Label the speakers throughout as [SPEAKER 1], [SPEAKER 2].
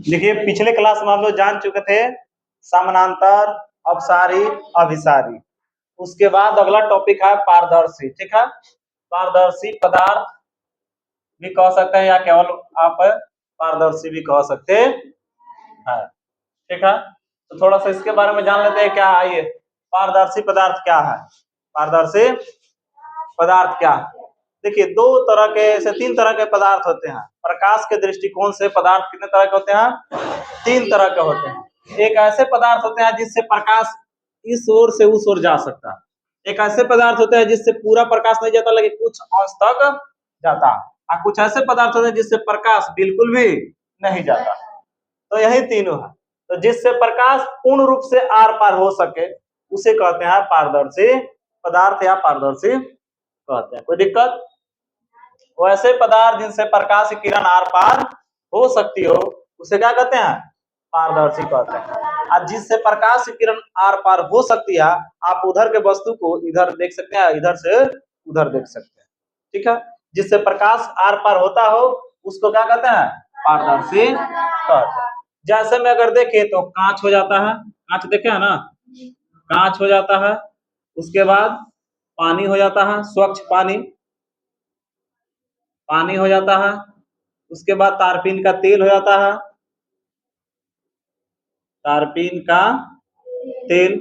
[SPEAKER 1] देखिए पिछले क्लास में हम लोग जान चुके थे समानांतर, अपसारी, अभिसारी। उसके बाद अगला टॉपिक है पारदर्शी। ठीक है, पारदर्शी पदार्थ भी कह सकते हैं या केवल आप पारदर्शी भी कह सकते हैं। ठीक है, तो थोड़ा सा इसके बारे में जान लेते हैं। क्या आइए, पारदर्शी पदार्थ क्या है? पारदर्शी पदार्थ क्या है? देखिए दो तरह के से तीन तरह के पदार्थ होते हैं। प्रकाश के दृष्टिकोण से पदार्थ कितने तरह के होते हैं? तीन तरह के होते हैं। एक ऐसे पदार्थ होते हैं जिससे प्रकाश इस ओर से उस ओर जा सकता है। एक ऐसे पदार्थ होते हैं जिससे पूरा प्रकाश नहीं जाता लेकिन कुछ अंश तक जाता है। और कुछ ऐसे पदार्थ होते हैं जिससे प्रकाश बिल्कुल भी नहीं जाता। तो यही तीनों है। तो जिससे प्रकाश पूर्ण रूप से आर पार हो सके उसे कहते हैं पारदर्शी पदार्थ या पारदर्शी कहते हैं। कोई दिक्कत? वैसे पदार्थ जिनसे प्रकाश की किरण आर पार हो सकती हो उसे क्या कहते हैं? पारदर्शी कहते हैं। और जिससे प्रकाश की किरण आर पार हो सकती है, आप उधर के वस्तु को इधर देख सकते हैं, इधर से उधर देख सकते हैं। ठीक है, जिससे प्रकाश आर पार होता हो उसको क्या कहते हैं? पारदर्शी कहते हैं। जैसे में अगर देखें तो कांच हो जाता है, कांच देखे है ना, कांच हो जाता है। उसके बाद पानी हो जाता है, स्वच्छ पानी, पानी हो जाता है। उसके बाद तारपीन का तेल हो जाता है, तारपीन का तेल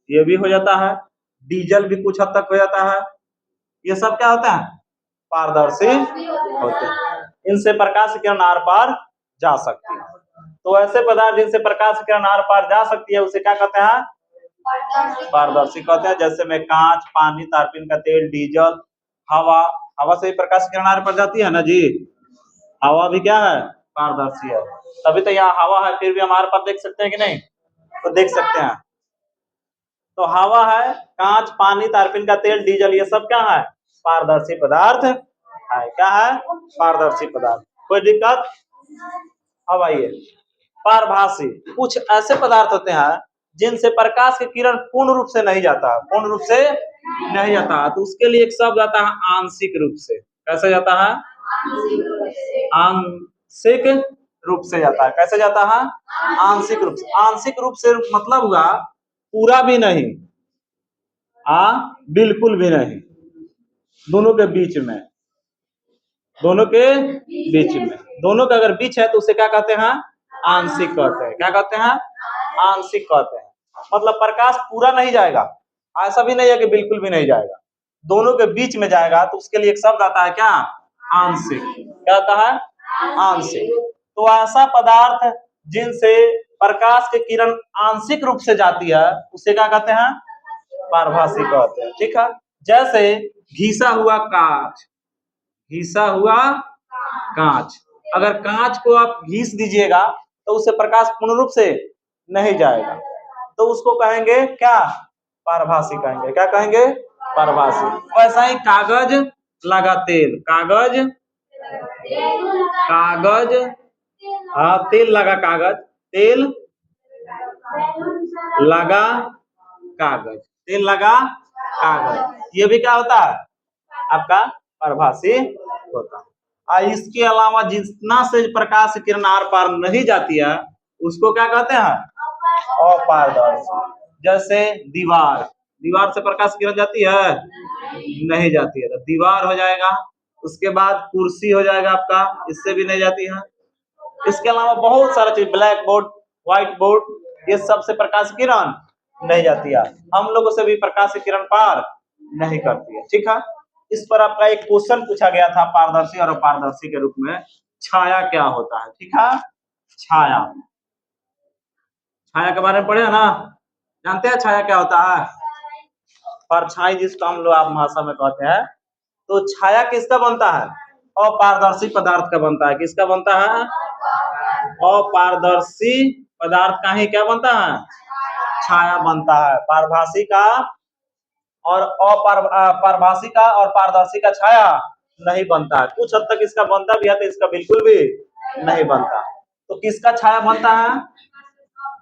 [SPEAKER 1] ये भी हो जाता है। डीजल भी कुछ हद तक हो जाता है। ये सब क्या होता है? पारदर्शी होते हैं। इनसे प्रकाश की किरण आर पार जा सकती है। तो ऐसे पदार्थ जिनसे प्रकाश की किरण आर पार जा सकती है उसे क्या कहते हैं? पारदर्शी कहते हैं। जैसे में कांच, पानी, तारपीन का तेल, डीजल, हवा। हवा से प्रकाश की किरण आर पार जाती है ना जी। हवा भी क्या है? पारदर्शी है। तभी तो यहाँ हवा है फिर भी हम आर पार देख सकते हैं कि नहीं? तो देख सकते हैं। तो हवा है, कांच, पानी, तारपीन का तेल, डीजल, ये सब क्या है? पारदर्शी पदार्थ है। क्या है? पारदर्शी पदार्थ। कोई दिक्कत? अब आइए, पारभासी। कुछ ऐसे पदार्थ होते हैं जिनसे प्रकाश की किरण पूर्ण रूप से नहीं जाता, पूर्ण रूप से नहीं जाता। तो उसके लिए एक शब्द आता है आंशिक रूप से। कैसे जाता है? आंशिक रूप से जाता है। कैसे जाता है? आंशिक रूप से। आंशिक रूप से मतलब हुआ पूरा भी नहीं, बिल्कुल भी नहीं, दोनों के बीच में, दोनों के बीच में। दोनों का अगर बीच है तो उसे क्या कहते हैं? आंशिक कहते हैं। क्या कहते हैं? आंशिक कहते हैं। मतलब प्रकाश पूरा नहीं जाएगा, ऐसा भी नहीं है कि बिल्कुल भी नहीं जाएगा, दोनों के बीच में जाएगा। तो उसके लिए एक शब्द आता है क्या? आंशिक। क्या आता है? आंशिक। तो ऐसा पदार्थ जिनसे प्रकाश की किरण आंशिक रूप से जाती है उसे क्या कहते हैं? पारभासी कहते हैं। ठीक है, जैसे घिसा हुआ कांच, घिसा हुआ कांच। अगर कांच को आप घिस दीजिएगा तो उससे प्रकाश पूर्ण रूप से नहीं जाएगा, तो उसको कहेंगे क्या? पारभासी कहेंगे। क्या कहेंगे? पारभासी। वैसा ही कागज लगा तेल, कागज, कागज, तेल लगा कागज, तेल लगा कागज, तेल लगा कागज, ये भी क्या होता है? आपका पारभासी होता है। और इसके अलावा जितना से प्रकाश किरण आर पार नहीं जाती है उसको क्या कहते हैं? अपारदर्शी। जैसे दीवार, दीवार से प्रकाश किरण जाती है? नहीं जाती है, तो दीवार हो जाएगा। उसके बाद कुर्सी हो जाएगा आपका, इससे भी नहीं जाती है। इसके अलावा बहुत सारा चीज, ब्लैक बोर्ड, व्हाइट बोर्ड, ये सब से प्रकाश किरण नहीं जाती है। हम लोगों से भी प्रकाश की किरण पार नहीं करती है। ठीक है, इस पर आपका एक क्वेश्चन पूछा गया था पारदर्शी और अपारदर्शी के रूप में, छाया क्या होता है? ठीक है, छाया, छाया के बारे में पढ़े ना? जानते हैं छाया क्या होता है? परछाई जिसको हम लोग आप भाषा में कहते हैं। तो छाया किसका बनता है? अपारदर्शी पदार्थ का बनता है। किसका बनता है? अपारदर्शी पदार्थ का ही क्या बनता है? छाया बनता है। पारभासी का और पारभासी का और पारदर्शी का छाया नहीं बनता है। कुछ हद तक इसका बनता भी है तो इसका बिल्कुल भी नहीं बनता। तो किसका छाया बनता है?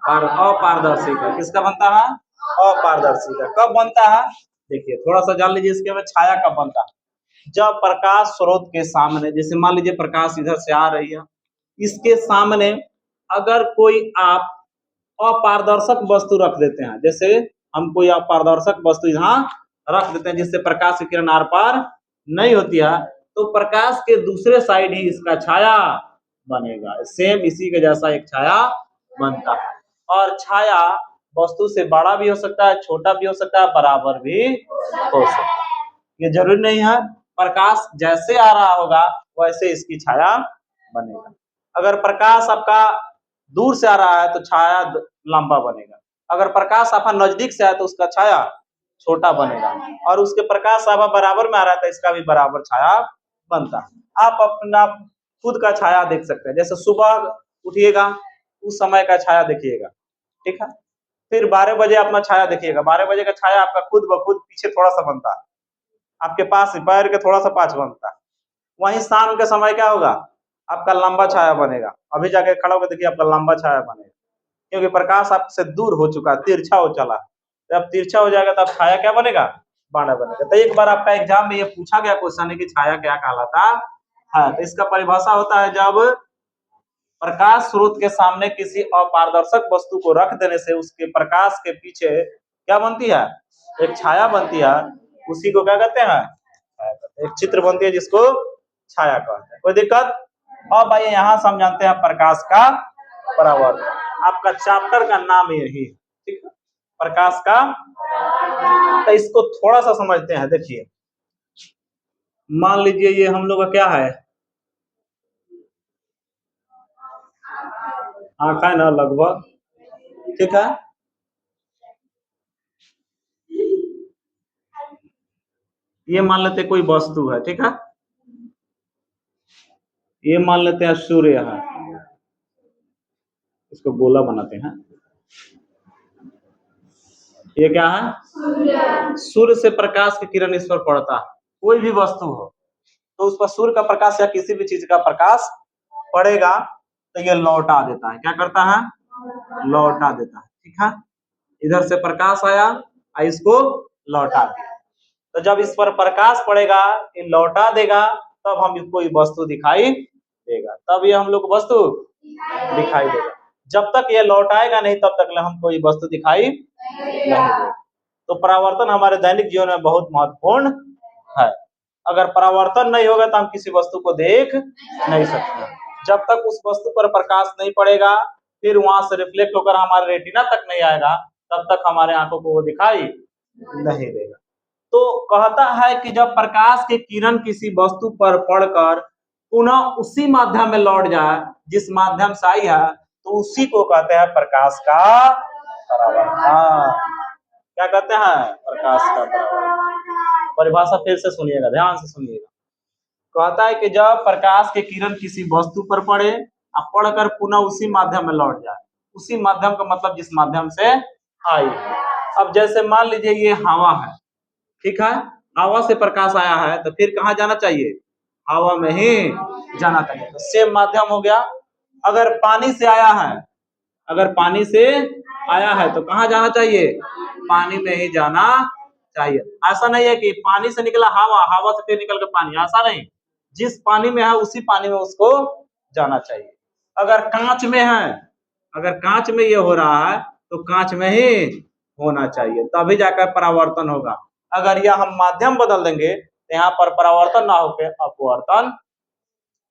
[SPEAKER 1] अपारदर्शी का। किसका बनता है? अपारदर्शी का। कब बनता है? देखिए थोड़ा सा जान लीजिए इसके में छाया कब बनता है। जब प्रकाश स्रोत के सामने, जैसे मान लीजिए प्रकाश इधर से आ रही है, इसके सामने अगर कोई आप अपारदर्शक वस्तु रख देते हैं, जैसे हम कोई अपारदर्शक वस्तु यहाँ रख देते हैं जिससे प्रकाश की किरण आर पार नहीं होती है, तो प्रकाश के दूसरे साइड ही इसका छाया बनेगा। सेम इसी के जैसा एक छाया बनता है। और छाया वस्तु से बड़ा भी हो सकता है, छोटा भी हो सकता है, बराबर भी हो सकता है। ये जरूरी नहीं है प्रकाश जैसे आ रहा होगा वैसे इसकी छाया बनेगा। अगर प्रकाश आपका दूर से आ रहा है तो छाया लंबा बनेगा, अगर प्रकाश आपका नजदीक से आया तो उसका छाया छोटा बनेगा, और उसके प्रकाश आपका बराबर में आ रहा है तो इसका भी बराबर छाया बनता है। आप अपना खुद का छाया देख सकते हैं, जैसे सुबह उठिएगा उस समय का छाया देखिएगा, ठीक है। फिर 12 बजे अपना छाया देखिएगा, 12 बजे का छाया आपका खुद ब खुद पीछे थोड़ा सा बनता है, आपके पास पैर के थोड़ा सा पास बनता है। वहीं शाम के समय क्या होगा, आपका लंबा छाया बनेगा, अभी जाके खड़ा होकर देखिए आपका लंबा छाया बनेगा, क्योंकि प्रकाश आपसे दूर हो चुका है, तिरछा हो चला। जब तिरछा हो जाएगा तब छाया क्या बनेगा, बाणा बनेगा। तो एक बार आपका एग्जाम में ये पूछा गया क्वेश्चन है कि छाया क्या कहलाता है, तो इसका परिभाषा होता है जब प्रकाश स्रोत के सामने किसी अपारदर्शक वस्तु को रख देने से उसके प्रकाश के पीछे क्या बनती है, एक छाया बनती है, उसी को क्या कहते हैं, एक चित्र बनती है जिसको छाया कहते हैं। कोई दिक्कत? अब आइए यहाँ से हम जानते हैं प्रकाश का परावर्तन। आपका चैप्टर का नाम यही है, ठीक है, प्रकाश का। तो इसको थोड़ा सा समझते हैं। देखिए मान लीजिए ये हम लोग का क्या है, आंख है ना लगभग, ठीक है। ये मान लेते कोई वस्तु है, ठीक है, ये मान लेते हैं सूर्य है, इसको गोला बनाते हैं। ये क्या है, सूर्य से प्रकाश की किरण इस पर पड़ता है, कोई भी वस्तु हो तो उस पर सूर्य का प्रकाश या किसी भी चीज का प्रकाश पड़ेगा तो ये लौटा देता है। क्या करता है, लौटा देता है, ठीक है। इधर से प्रकाश आया और इसको लौटा दिया, तो जब इस पर प्रकाश पड़ेगा ये लौटा देगा, तब हम इसको वस्तु दिखाई देगा, तब ये हम लोग वस्तु दिखाई देगा। जब तक ये लौटाएगा नहीं तब तक हम कोई वस्तु दिखाई नहीं देगा। तो परावर्तन हमारे दैनिक जीवन में बहुत महत्वपूर्ण है। अगर परावर्तन नहीं होगा तो हम किसी वस्तु को देख नहीं सकते। जब तक उस वस्तु पर प्रकाश नहीं पड़ेगा, फिर वहां से रिफ्लेक्ट होकर हमारे रेटिना तक नहीं आएगा, तब तक हमारे आंखों को वो दिखाई नहीं देगा। तो कहता है कि जब प्रकाश की किरण किसी वस्तु पर पड़कर पुनः उसी माध्यम में लौट जाए जिस माध्यम से आई है, तो उसी को कहते हैं प्रकाश का परावर्तन। क्या कहते हैं, प्रकाश का परावर्तन। परिभाषा फिर से सुनिएगा, ध्यान से सुनिएगा। कहता है कि जब प्रकाश की किरण किसी वस्तु पर पड़े और पढ़कर पुनः उसी माध्यम में लौट जाए, उसी माध्यम का मतलब जिस माध्यम से आई है। अब जैसे मान लीजिए ये हवा है, ठीक है, हवा से प्रकाश आया है तो फिर कहाँ जाना चाहिए, हवा में ही जाना चाहिए, तो सेम माध्यम हो गया। अगर पानी से आया है, अगर पानी से आया है तो कहाँ जाना चाहिए, पानी में ही जाना चाहिए। ऐसा नहीं है कि पानी से निकला हवा, हवा से फिर निकल के पानी, ऐसा नहीं, जिस पानी में है उसी पानी में उसको जाना चाहिए। अगर कांच में है, अगर कांच में ये हो रहा है तो कांच में ही होना चाहिए, तभी जाकर परावर्तन होगा। अगर यह हम माध्यम बदल देंगे तो यहाँ पर परावर्तन ना होकर अपवर्तन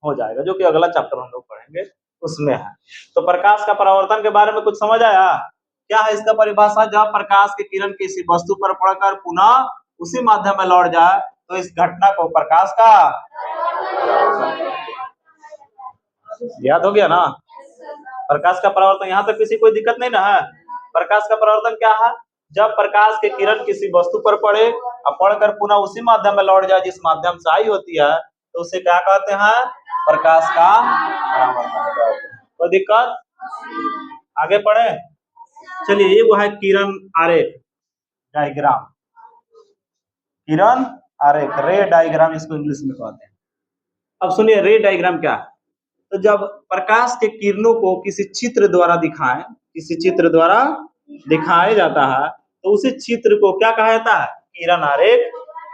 [SPEAKER 1] हो जाएगा, जो कि अगला चैप्टर हम लोग पढ़ेंगे उसमें है। तो प्रकाश का परावर्तन के बारे में कुछ समझ आया, क्या है इसका परिभाषा, जब प्रकाश की किरण किसी वस्तु पर पड़कर पुनः उसी माध्यम में लौट जाए तो इस घटना को प्रकाश का, याद हो गया ना, प्रकाश का परावर्तन। यहाँ तक किसी कोई दिक्कत नहीं ना है। प्रकाश का परावर्तन क्या है, जब प्रकाश की किरण किसी वस्तु पर पड़े और पढ़कर पुनः उसी माध्यम में लौट जाए जिस माध्यम से आई होती है, तो उसे क्या कहते हैं, प्रकाश का परावर्तन कहते हैं। कोई दिक्कत, आगे पढ़े। चलिए ये वो है किरण आरेख, डायग्राम, किरण आरेख, रे डायग्राम इसको इंग्लिश में कहते हैं। अब सुनिए रे डायग्राम क्या है। तो जब प्रकाश के किरणों को किसी चित्र द्वारा दिखाएं, किसी चित्र द्वारा दिखाया जाता है तो उसी चित्र को क्या कहा जाता है, किरण आरेख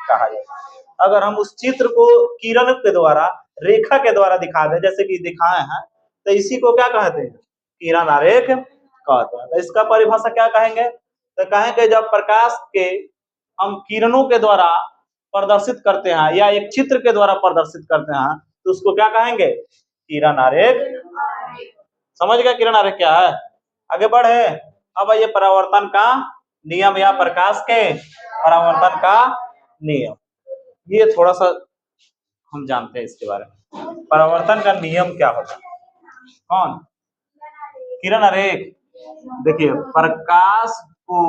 [SPEAKER 1] कहा जाता है। अगर हम उस चित्र को किरण के द्वारा, रेखा के द्वारा दिखा दें, जैसे कि दिखाए हैं, तो इसी को क्या कहते हैं, किरण आरेख कहते हैं। तो इसका परिभाषा क्या कहेंगे, तो कहेंगे जब प्रकाश के हम किरणों के द्वारा प्रदर्शित करते हैं या एक चित्र के द्वारा प्रदर्शित करते हैं तो उसको क्या कहेंगे, किरण आरेख। समझ गए किरण आरेख क्या है। आगे बढ़े, अब ये परावर्तन का नियम या प्रकाश के परावर्तन का नियम, ये थोड़ा सा हम जानते हैं इसके बारे में। परावर्तन का नियम क्या होता है, कौन, किरण आरेख। देखिए प्रकाश को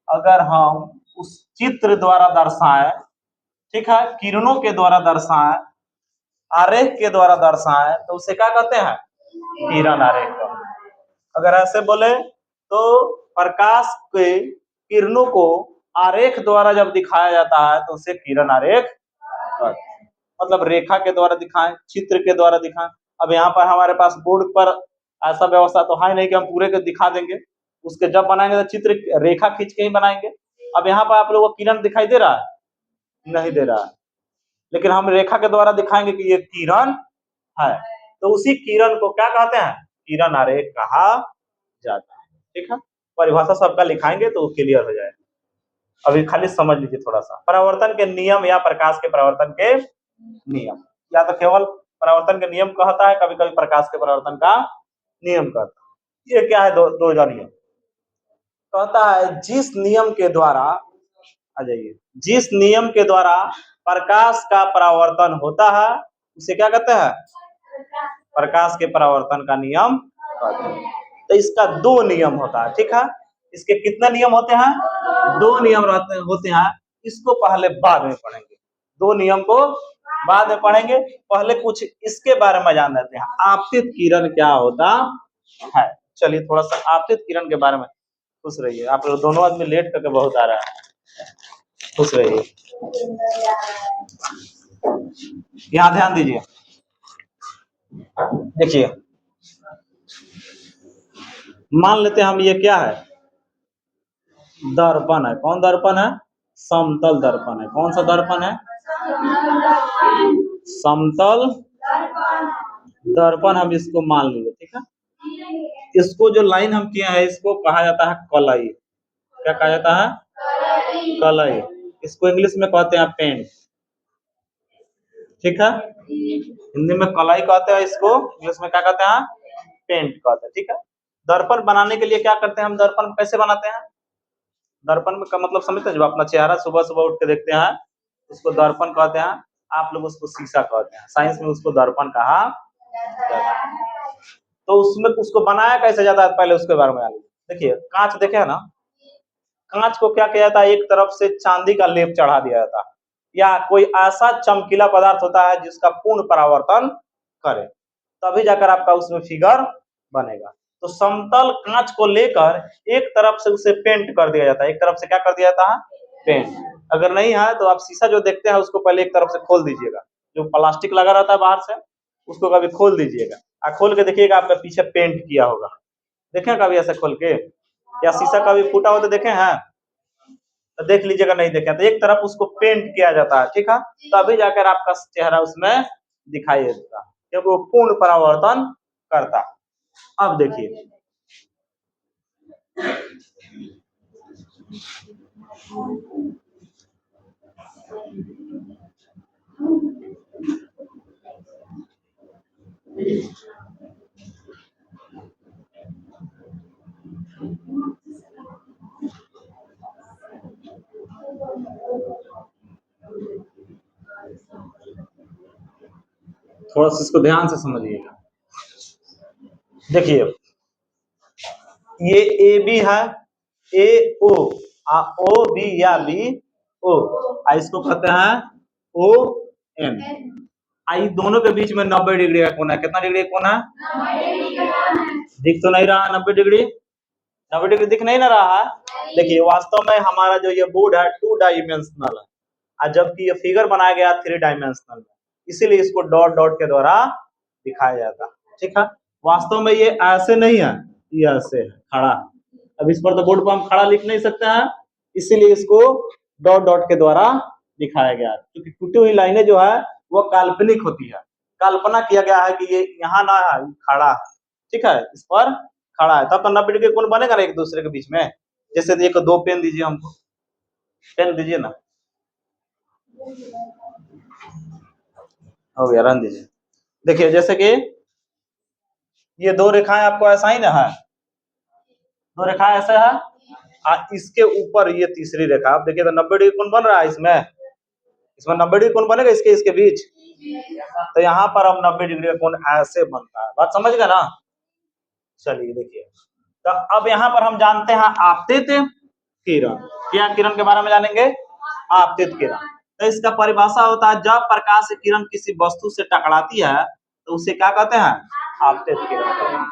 [SPEAKER 1] अगर हम उस चित्र द्वारा दर्शाएं, ठीक है, किरणों के द्वारा दर्शाएं, आरेख के द्वारा दर्शाएं तो उसे क्या कहते हैं, किरण आरेख। अगर ऐसे बोले तो प्रकाश के किरणों को आरेख द्वारा जब दिखाया जाता है तो उसे किरण आरेख, मतलब रेखा के द्वारा दिखाएं, चित्र के द्वारा दिखाएं। अब यहाँ पर हमारे पास बोर्ड पर ऐसा व्यवस्था तो है नहीं कि हम पूरे को दिखा देंगे, उसके जब बनाएंगे तो चित्र रेखा खींच के ही बनाएंगे। अब यहाँ पर आप लोगों को किरण दिखाई दे रहा है, नहीं दे रहा है, लेकिन हम रेखा के द्वारा दिखाएंगे कि ये किरण है, तो उसी किरण को क्या कहते हैं, किरण आरेख कहा जाता है। ठीक है, परिभाषा सबका लिखाएंगे तो क्लियर हो जाएगा। अभी खाली समझ लीजिए थोड़ा सा, परावर्तन के नियम या प्रकाश के परावर्तन के नियम, या तो केवल परावर्तन के नियम कहता है, कभी कभी प्रकाश के परावर्तन का नियम कहता है। ये क्या है, दो जानिए। कहता है जिस नियम के द्वारा, आ जाइए, जिस नियम के द्वारा प्रकाश का परावर्तन होता है उसे क्या कहते हैं, प्रकाश के परावर्तन का नियम कहते हैं। तो इसका दो नियम होता है, ठीक है, इसके कितने नियम होते हैं, दो नियम होते हैं। इसको पहले बाद में पढ़ेंगे, दो नियम को बाद में पढ़ेंगे, पहले कुछ इसके बारे में जान लेते हैं, आपतित किरण क्या होता है। चलिए थोड़ा सा आपतित किरण के बारे में, खुश रहिए, आप लोग दोनों आदमी लेट करके बहुत आ रहा है, खुश रहिए। यहाँ ध्यान दीजिए, देखिए मान लेते हैं हम, ये क्या है, दर्पण है। कौन दर्पण है, समतल दर्पण है। कौन सा दर्पण है, समतल दर्पण, हम इसको मान लीजिए, ठीक है। इसको जो लाइन हम किए हैं इसको कहा जाता है कलई। क्या कहा जाता है, कलई। इसको इंग्लिश में कहते हैं पेंट, ठीक है, हिंदी में कलई कहते हैं, इसको इंग्लिश में क्या कहते हैं, पेंट कहते हैं, ठीक है। दर्पण बनाने के लिए क्या करते हैं हम, दर्पण कैसे बनाते हैं, दर्पण का मतलब समझते हैं, जब अपना चेहरा सुबह सुबह उठ के देखते हैं उसको दर्पण कहते हैं, आप लोग उसको शीशा कहते हैं, साइंस में उसको दर्पण कहा जाता है। तो उसमें उसको बनाया कैसे जाता है, पहले उसके बारे में देखिए। कांच देखे ना, कांच को क्या किया जाता है, एक तरफ से चांदी का लेप चढ़ा दिया जाता है, या कोई ऐसा चमकीला पदार्थ होता है जिसका पूर्ण परावर्तन करे, तभी जाकर आपका उसमें फिगर बनेगा। तो समतल कांच को लेकर एक तरफ से उसे पेंट कर दिया जाता है, एक तरफ से क्या कर दिया जाता है, पेंट। अगर नहीं है तो आप शीशा जो देखते हैं उसको पहले एक तरफ से खोल दीजिएगा, जो प्लास्टिक लगा रहता है बाहर से उसको कभी खोल दीजिएगा, और खोल के देखिएगा आपका पीछे पेंट किया होगा, देखें कभी ऐसे खोल के, या शीशा कभी फूटा हो तो देखे हैं, तो देख लीजिएगा, नहीं देखे तो एक तरफ उसको पेंट किया जाता है, ठीक है, तभी जाकर आपका चेहरा उसमें दिखाई देता, क्योंकि वो पूर्ण परावर्तन करता। अब देखिए थोड़ा सा इसको ध्यान से समझिएगा। देखिए ये ए बी है, ए ओ, ओ बी या बी ओ, इसको कहते हैं ओ एन। आई दोनों के बीच में 90 डिग्री का कोण है। कितना डिग्री का कोण है, दिख तो नहीं रहा 90 डिग्री, 90 डिग्री दिख नहीं ना रहा है। देखिए वास्तव में हमारा जो ये बोर्ड है 2 डायमेंशनल है, और जबकि ये फिगर बनाया गया 3 डायमेंशनल है, इसीलिए इसको डॉट डॉट के द्वारा दिखाया जाता है, ठीक है। वास्तव में ये ऐसे नहीं है, ये ऐसे है खड़ा। अब इस पर तो बोर्ड पर हम खड़ा लिख नहीं सकते हैं, इसीलिए इसको डॉट डॉट के द्वारा दिखाया गया है, क्योंकि टूटी हुई लाइनें जो है वो काल्पनिक होती है, कल्पना किया गया है कि ये यहाँ ना खड़ा है, ठीक है, इस पर खड़ा है, तब तो 90 डिग्री कोण बनेगा ना एक दूसरे के बीच में। जैसे एक दो पेन दीजिए हमको, पेन दीजिए ना, हो गया, रन दीजिए। देखिए जैसे कि ये दो रेखाएं आपको ऐसा ही ना है, दो रेखाएं ऐसे है, इसके ऊपर ये तीसरी रेखा, आप देखिए तो 90 डिग्री कोण बन रहा है इसमें 90 डिग्री कोण बनेगा इसके इसके बीच। तो यहाँ पर हम 90 डिग्री का कोण ऐसे बनता है, बात समझ गए ना। चलिए देखिए, तो अब यहाँ पर हम जानते हैं आपतित किरण। क्या किरण के बारे में जानेंगे? आपतित किरण। तो इसका परिभाषा होता है जब प्रकाश की किरण किसी वस्तु से टकराती है तो उसे क्या कहते हैं? आपतित किरण।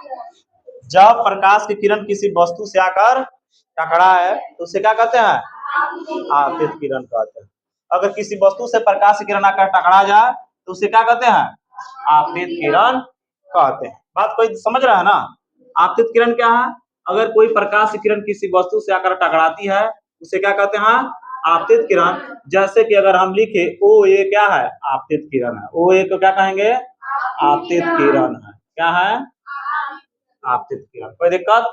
[SPEAKER 1] जब प्रकाश की किरण किसी वस्तु से आकर टकरा है तो उसे क्या कहते हैं? आपतित किरण कहते हैं। अगर किसी वस्तु से प्रकाश की किरण आकर टकरा जाए तो उसे क्या कहते हैं? आपतित किरण कहते हैं। बात कोई समझ रहा है ना? आपतित किरण क्या है? अगर कोई प्रकाश की किरण किसी वस्तु से आकर टकराती है उसे क्या कहते हैं? आपतित किरण। जैसे कि अगर हम लिखे ओ ये क्या है? आपतित किरण है। ओ ए को क्या कहेंगे? आपतित किरण है। क्या है? आपतित किरण। कोई दिक्कत?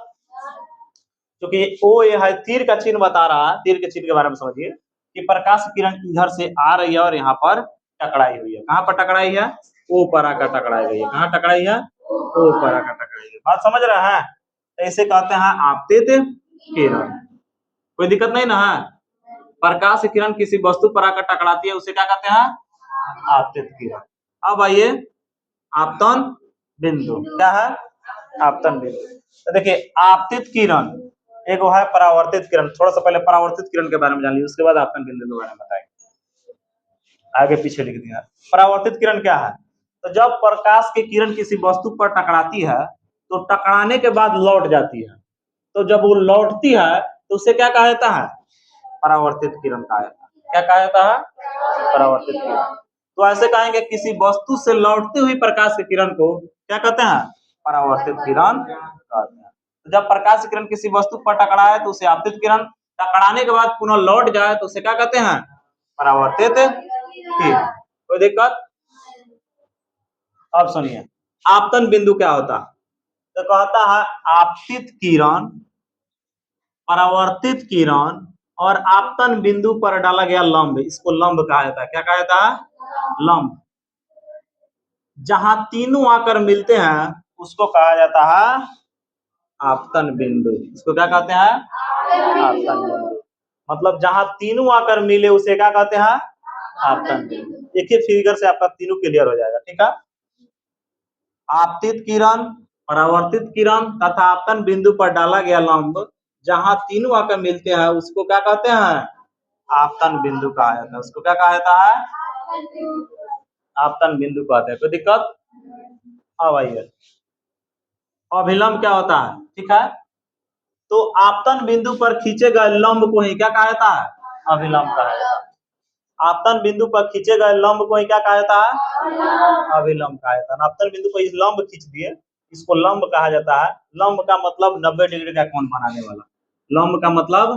[SPEAKER 1] क्योंकि ओ ये है, तीर का चिन्ह बता रहा है, तीर के चिन्ह के बारे में समझिए कि प्रकाश किरण इधर से आ रही है और यहाँ पर टकराई हुई है। कहाँ पर टकराई है? ओ पर आकर टकराई गई है। कहाँ टकराई है? ओ पर आकर टकराई है। बात समझ रहे हैं? ऐसे कहते हैं आपतित किरण। कोई दिक्कत नहीं ना है? प्रकाश किरण किसी वस्तु पर आकर टकराती है उसे क्या कहते हैं? आपतित किरण। अब आइए आपतन बिंदु। क्या है? आपतन बिंदु। तो देखिए आपतित किरण एक वो है परावर्तित किरण। थोड़ा सा पहले परावर्तित किरण के बारे में जान लीजिए, उसके बाद आपतन बिंदु के बारे में बताएंगे। आगे पीछे लिख दिया। परावर्तित किरण क्या है? तो जब प्रकाश की किरण किसी वस्तु पर टकराती है तो टकराने के बाद लौट जाती है, तो जब वो लौटती है तो उसे क्या कहा जाता है? परावर्तित किरण कहा जाता है। क्या कहा जाता है? परावर्तित किरण। तो ऐसे कहेंगे किसी वस्तु से लौटती हुई प्रकाश की किरण को क्या कहते हैं? परावर्तित किरण कहते हैं। तो जब प्रकाश की किरण किसी वस्तु पर टकराए तो उसे आपतित किरण, टकराने के बाद पुनः लौट जाए तो उसे क्या कहते हैं? परावर्तित किरण। कोई दिक्कत? अब सुनिए आपतन बिंदु क्या होता है? तो कहता है आपतित किरण, परावर्तित किरण और आपतन बिंदु पर डाला गया लंब, इसको लंब कहा जाता है। क्या कहा जाता है? लंब। जहां तीनों आकर मिलते हैं उसको कहा जाता है आपतन बिंदु। इसको क्या कहते हैं? आपतन बिंदु। मतलब जहां तीनों आकर मिले उसे क्या कहते हैं? आपतन बिंदु। एक ही फिगर से आपका तीनों क्लियर हो जाएगा, ठीक है। आपतित किरण, परावर्तित किरण तथा आपतन बिंदु पर डाला गया लंब जहां तीनों आकर मिलते हैं उसको क्या कहते हैं? आपतन बिंदु कहा जाता है। उसको क्या कहा जाता है? आपतन बिंदु कहते हैं। कोई दिक्कत? अब आइए अभिलंब क्या होता है, ठीक है। तो आपतन बिंदु पर खींचे गए लंब को ही क्या कहा जाता है? अभिलंब कहा जाता है। आपतन बिंदु पर खींचे गए लंब को ही क्या कहा जाता है? अभिलंब कहा जाता है। आपतन बिंदु पर इस लंब खींच दिए, इसको लंब कहा जाता है। लंब का मतलब 90 डिग्री का कोण बनाने वाला। लंब का मतलब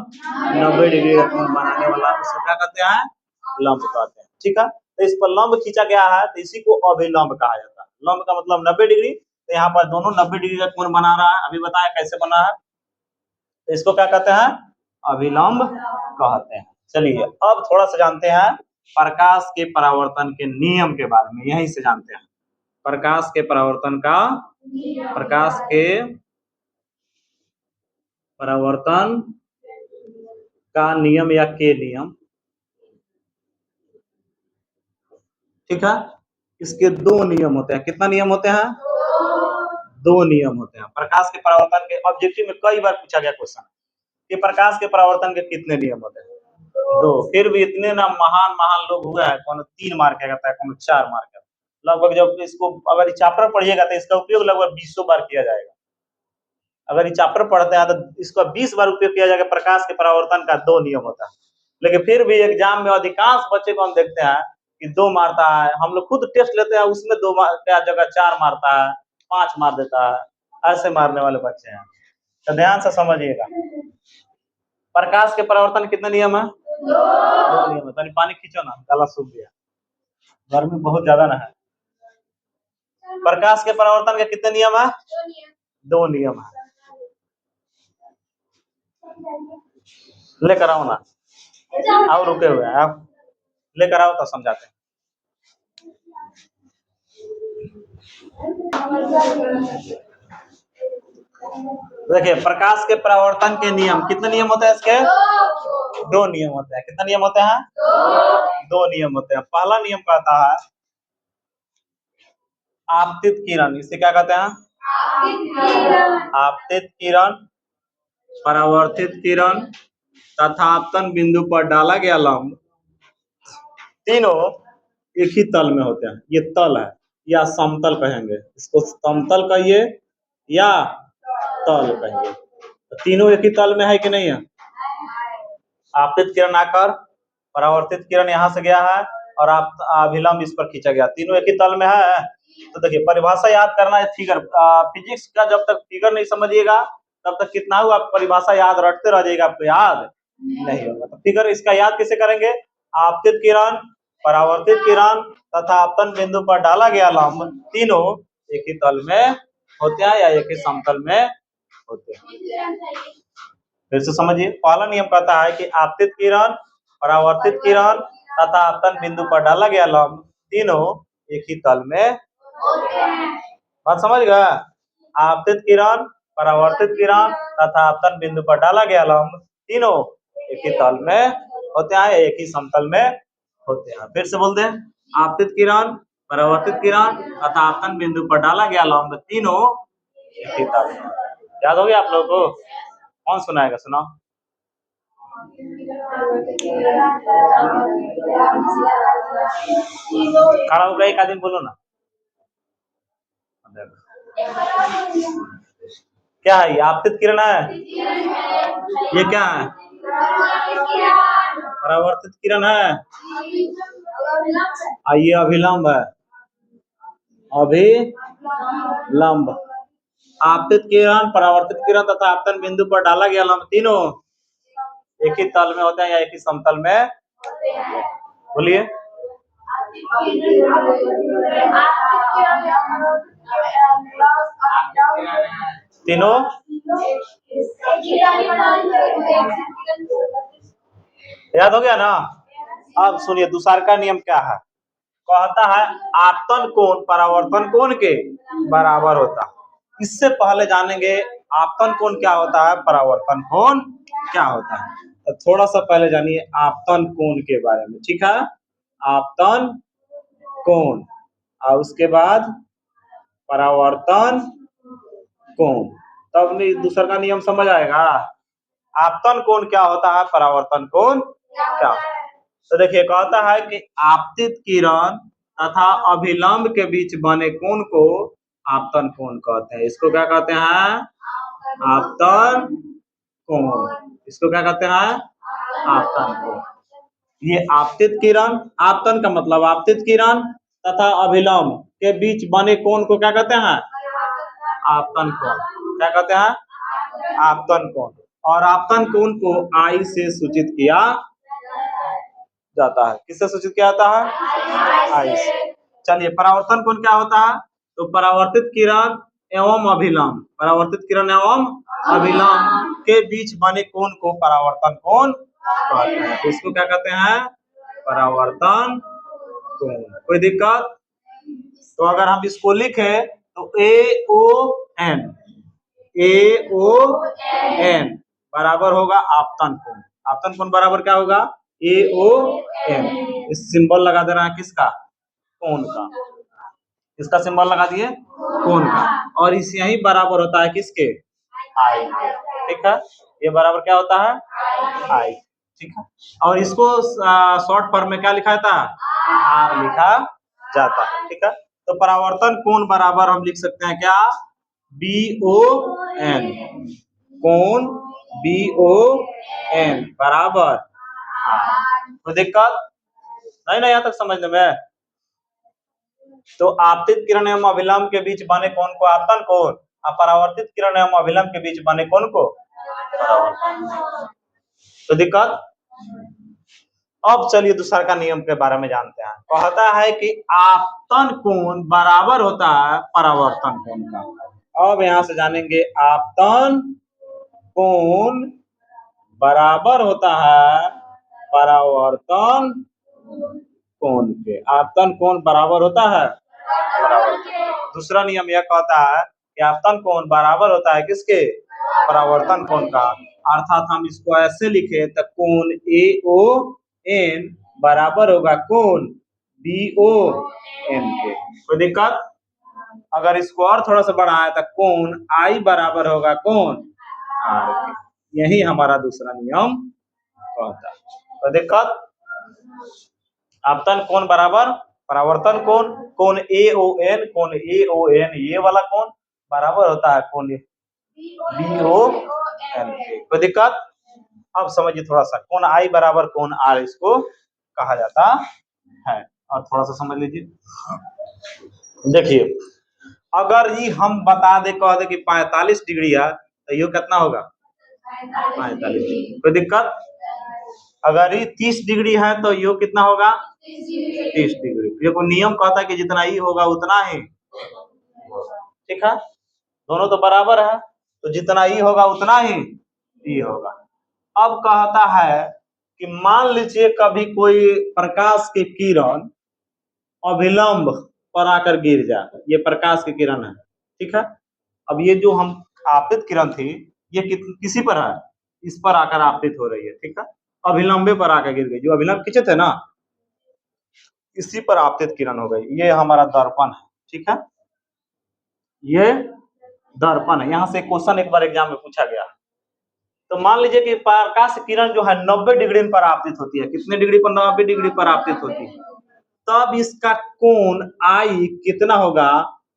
[SPEAKER 1] 90 डिग्री का कोण बनाने वाला, उसको क्या कहते हैं? लंब कहते हैं, ठीक है। तो इस पर लंब खींचा गया है तो इसी को अभिलंब कहा जाता है। लंब का मतलब 90 डिग्री, तो यहाँ पर दोनों 90 डिग्री का कोण बना रहा है। अभी बताया कैसे बना है, तो इसको क्या कहते हैं? अभिलंब कहते हैं। चलिए अब थोड़ा सा जानते हैं प्रकाश के परावर्तन के नियम के बारे में, यहीं से जानते हैं प्रकाश के परावर्तन का, प्रकाश के परावर्तन का नियम या के नियम, ठीक है। इसके दो नियम होते हैं। कितना नियम होते हैं? दो नियम होते हैं। प्रकाश के परावर्तन के ऑब्जेक्टिव में कई बार पूछा गया क्वेश्चन कि प्रकाश के परावर्तन के कितने नियम होते हैं? दो। फिर भी इतने ना महान महान लोग हुए हैं, कौन 3 मार के कहता है, कौन 4 मार के। लगभग जब इसको अगर चैप्टर पढ़िएगा तो इसका उपयोग लगभग 20 बार किया जाएगा। अगर ये चैप्टर पढ़ते हैं तो इसका 20 बार उपयोग किया जाएगा। प्रकाश के परावर्तन का दो नियम होता है, लेकिन फिर भी एग्जाम में अधिकांश बच्चे को हम देखते हैं कि 2 मारता है। हम लोग खुद टेस्ट लेते हैं, उसमें 2 क्या जगह 4 मारता है, 5 मार देता है, ऐसे मारने वाले बच्चे हैं। तो ध्यान से समझिएगा प्रकाश के परावर्तन कितने नियम है? 2 नियम है। पानी खींचो ना, गला सूख गया, गर्मी बहुत ज्यादा ना है। प्रकाश के परावर्तन के कितने नियम है? 2 नियम है। लेकर आओ ना, आओ, रुके हुए हैं आप, लेकर आओ तो समझाते हैं। देखिए, प्रकाश के परावर्तन के नियम, कितने नियम होते हैं इसके? 2 नियम होते हैं। कितने नियम होते हैं? 2 नियम होते हैं। पहला नियम कहता है आपतित किरण, इसे क्या कहते हैं? आपतित किरण, परावर्तित किरण तथा आपतन बिंदु पर डाला गया लंब, तीनों एक ही तल में होते हैं। ये तल है, या समतल कहेंगे, इसको समतल कहिए या तल कहिए। तो तीनों एक ही तल में है कि नहीं है? आपतित किरण आकर परावर्तित किरण यहाँ से गया है और आप अभिलंब इस पर खींचा गया, तीनों एक ही तल में है। तो देखिए, परिभाषा याद करना है। फिगर, फिजिक्स का जब तक फिगर नहीं समझिएगा तब तक कितना हुआ, परिभाषा याद रटते रह जाएगा, आपको याद नहीं होगा। तो फिगर इसका याद कैसे करेंगे? आपतित किरण, परावर्तित किरण तथा आपतन बिंदु पर डाला गया लंब, तीनों एक ही तल में होते हैं या एक ही समतल में होते हैं। फिर से समझिए, पहला नियम कहता है कि आपतित किरण, परावर्तित किरण तथा आपतन बिंदु पर डाला गया लंब, तीनों एक ही तल में होते हैं। बात समझ गए? आपतित किरण, परावर्तित किरण तथा आपतन बिंदु पर डाला गया लंब, तीनों एक ही तल में होते हैं, एक ही समतल में होते हैं। फिर से बोलते हैं, आपतित किरण, परावर्तित किरण तथा आपतन बिंदु पर डाला गया लंब, तीनों एक ही तल में। याद हो गया आप लोगों को? कौन सुनाएगा? सुनाओ। खड़ा होकर एक आदमी बोलो ना। क्या है ये? आपतित किरण है। ये क्या है? परावर्तित किरण है। ये अभिलंब है। अभिलंब। आपतित किरण, परावर्तित किरण तथा आपतन बिंदु पर डाला गया लंब, तीनों एक ही तल में होते हैं या एक ही समतल में? बोलिए। तीनों याद हो गया ना? अब सुनिए, दूसरा का नियम क्या है? कहता है आपतन कोण परावर्तन कोण के बराबर होता है। इससे पहले जानेंगे आपतन कोण क्या होता है, परावर्तन कोण क्या होता है। तो थोड़ा सा पहले जानिए आपतन कोण के बारे में, ठीक है? आपतन कोण और उसके बाद परावर्तन कोण, तब दूसरा का नियम समझ आएगा। आपतन कोण क्या होता है, परावर्तन कोण क्या होता है। तो देखिए, कहता है कि आपतित किरण तथा अभिलंब के बीच बने कोण को आपतन कोण कहते हैं। इसको क्या कहते हैं? आपतन कोण। इसको क्या कहते हैं? आपतन कोण। ये आपतित किरण, आपतन का मतलब आपतित किरण तथा अभिलंब के बीच बने कोण को क्या कहते हैं? आपतन कोण। क्या कहते हैं? आपतन कोण। और आपतन कोण को आई से सूचित किया जाता है। किससे सूचित किया जाता है? आई से। चलिए, परावर्तन कोण क्या होता है? तो परावर्तित किरण एवं अभिलंब, परावर्तित किरण एवं अभिलंब के बीच बने कोण को परावर्तन कोण कहते हैं। तो इसको क्या कहते हैं? परावर्तन कोण। कोई दिक्कत? तो अगर हम इसको लिखे तो AON, AON बराबर होगा आपतन कोण। आपतन कोण बराबर क्या होगा? AON। इस सिंबल लगा दे रहा है किसका? कोण का। इसका सिंबल लगा दिए, कोण का। और इस यही बराबर होता है किसके? आई। ठीक है, ये बराबर क्या होता है? आई। ठीक है, और इसको शॉर्ट फॉर्म में क्या लिखा जाता है? आर लिखा जाता है। ठीक है, तो परावर्तन कोण बराबर हम लिख सकते हैं क्या? BON। कोण BON बराबर तो दिक्कत नहीं ना यहाँ तक समझने में? तो आपतित किरण एवं अभिलंब के बीच बने कोण को आपतन कोण, और परावर्तित किरण एवं अभिलंब के बीच बने कोण को परावर्तन। तो दिक्कत अब चलिए दूसरा का नियम के बारे में जानते हैं। कहता है कि आपतन कोण बराबर होता है परावर्तन कोण का। अब यहां से जानेंगे आपतन कोण बराबर होता है परावर्तन कोण के। आपतन कोण बराबर होता है परावर्तन। दूसरा नियम यह कहता है कि आपतन कोण बराबर होता है किसके? परावर्तन कोण का। अर्थात हम इसको ऐसे लिखे तो कोण AON बराबर होगा कोण BON के। कोई दिक्कत? अगर इसको और थोड़ा सा बढ़ाए तो कोण I बराबर होगा कोण R के। यही हमारा दूसरा नियम कहता है। कोई दिक्कत? आपतन कोण बराबर परावर्तन कोण, कोण AON ये वाला कोण बराबर होता है कोण BON के। कोई दिक्कत? अब समझिए थोड़ा सा, कोण I बराबर कोण R इसको कहा जाता है। और थोड़ा सा समझ लीजिए, देखिए अगर ये हम बता दे कह दे कि 45 डिग्री है तो ये कितना होगा? 45 डिग्री। कोई दिक्कत? अगर ये 30 डिग्री है तो ये कितना होगा? 30 डिग्री। ये को नियम कहता है कि जितना ही होगा उतना ही, ठीक है, दोनों तो बराबर है तो जितना ही होगा उतना ही होगा। अब कहता है कि मान लीजिए कभी कोई प्रकाश की किरण अभिलंब पर आकर गिर जाए, ये प्रकाश की किरण है, ठीक है। अब ये जो हम आपतित किरण थी ये किसी पर है? इस पर आकर आपतित हो रही है, ठीक है, अभिलंबे पर आकर गिर गई। जो अभिलंब खींचे थे ना, इसी पर आपतित किरण हो गई। ये हमारा दर्पण है, ठीक है, ये दर्पण है। यहाँ से क्वेश्चन एक बार एग्जाम में पूछा गया। तो मान लीजिए कि प्रकाश किरण जो है 90 डिग्री पर आपतित होती है। कितने डिग्री पर? 90 डिग्री पर आपतित होती है। तब इसका कोण I कितना होगा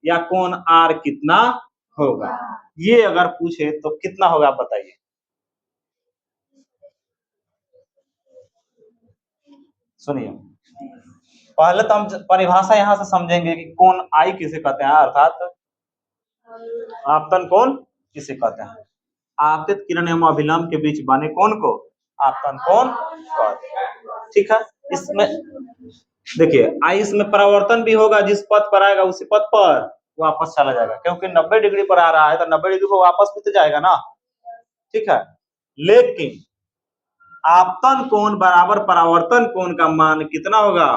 [SPEAKER 1] या कोण R कितना होगा? ये अगर पूछे तो कितना होगा आप बताइए। सुनिए, पहले तो हम परिभाषा यहां से समझेंगे कि कोण I किसे कहते हैं, अर्थात आपतन कोण किसे कहते हैं। आपतित किरण एवं अभिलंब के बीच बने कोण को आपतन कोण कहते हैं, ठीक है। इसमें देखिए I इसमें परावर्तन भी होगा, जिस पथ पर आएगा उसी पथ पर वापस चला जाएगा, क्योंकि 90 डिग्री पर आ रहा है तो 90 डिग्री पर वापस भी तो जाएगा ना, ठीक है। लेकिन आपतन कोण बराबर परावर्तन कोण का मान कितना होगा?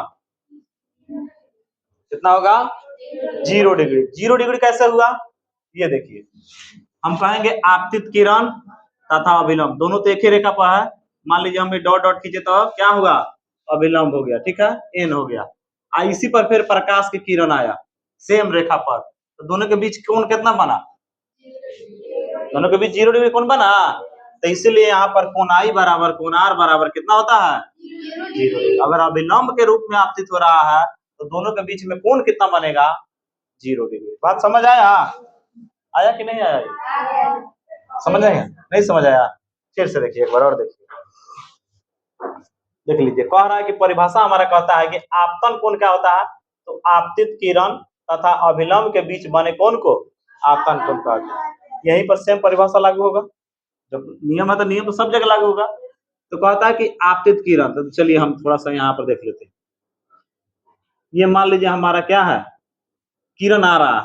[SPEAKER 1] कितना होगा? 0 डिग्री। 0 डिग्री कैसे हुआ? ये देखिए, हम कहेंगे आपतित किरण तथा अभिलंब दोनों तो एक ही रेखा पर है। मान लीजिए हम डॉट डॉट खींचे तो क्या हुआ? अभिलंब हो गया, ठीक है, N हो गया। इसी पर फिर प्रकाश की किरण आया सेम रेखा पर, तो दोनों के बीच कोण कितना बना? दोनों के बीच 0 डिग्री कोण बना। तो इसीलिए यहाँ पर कोण I बराबर कोण R बराबर कितना होता है? 0 डिग्री। अगर अभिलंब के रूप में आपतित हो रहा है तो दोनों के बीच में कोण कितना बनेगा? 0 डिग्री। बात समझ आया? आया कि नहीं आया? समझ आएगा? नहीं समझ आया? फिर से देखिए एक बार और देखिए, देख लीजिए। कह रहा है कि परिभाषा हमारा कहता है कि आपतन कोण क्या होता है? तो आपतित किरण तथा अभिलंब के बीच बने कोण को आपतन कोण कहते हैं। यहीं पर सेम परिभाषा लागू होगा। जब नियम है तो नियम तो सब जगह लागू होगा। तो कहता है कि आपतित किरण, तो चलिए हम थोड़ा सा यहाँ पर देख लेते हैं। ये मान लीजिए हमारा क्या है? किरण आ रहा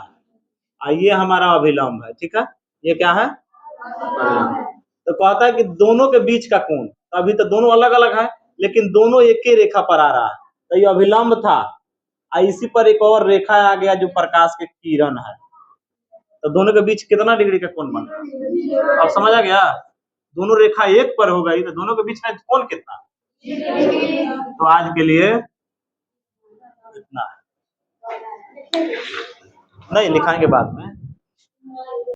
[SPEAKER 1] है, ये हमारा अभिलंब है, ठीक है, ये क्या है? तो कहता है कि दोनों के बीच का कोण, अभी तो दोनों अलग अलग है लेकिन दोनों एक ही रेखा पर आ रहा है, तो ये अभिलंब था। इसी पर एक और रेखा आ गया जो प्रकाश के किरण है, तो दोनों के बीच कितना डिग्री का कोण बना? अब समझ आ गया? दोनों रेखा एक पर हो गई तो दोनों के बीच में कोण कितना? तो आज के लिए इतना है, नहीं लिखाएंगे बाद में।